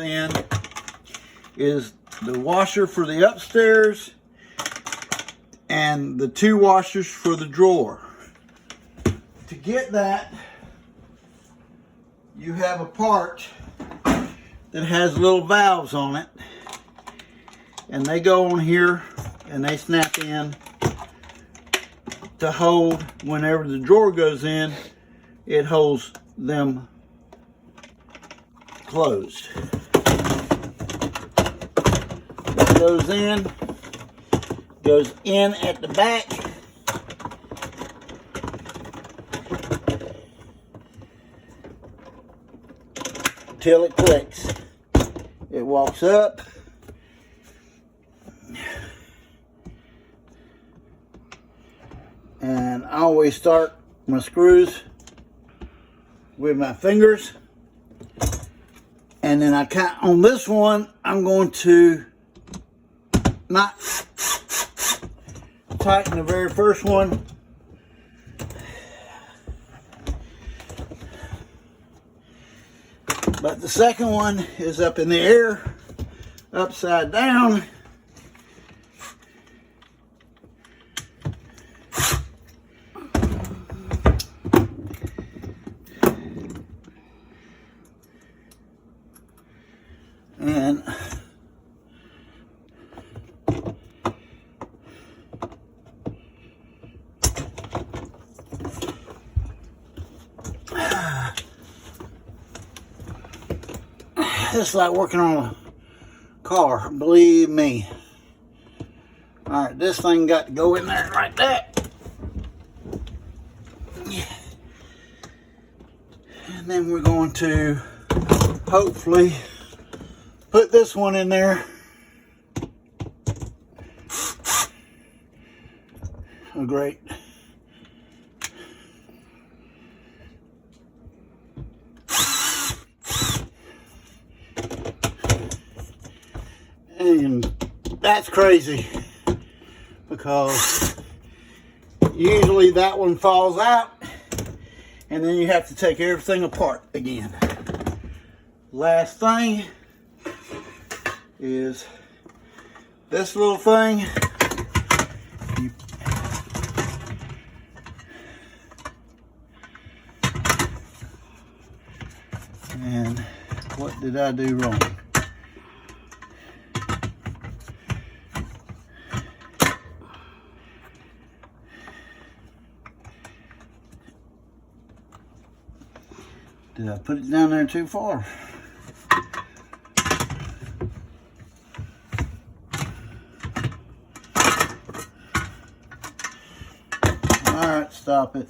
in is the washer for the upstairs and the 2 washers for the drawer. To get that, you have a part that has little valves on it, and they go on here and they snap in to hold. Whenever the drawer goes in, it holds them closed. That goes in at the back. Till it clicks. It walks up. And I always start my screws with my fingers. And then on this one, I'm going to not tighten the very first one. But the second one is up in the air, upside down. And it's like working on a car, believe me. All right, this thing got to go in there like that. And then we're going to hopefully put this one in there. Oh, great. And that's crazy because usually that one falls out and then you have to take everything apart again. Last thing is this little thing. And what did I do wrong? Did I put it down there too far? All right, stop it.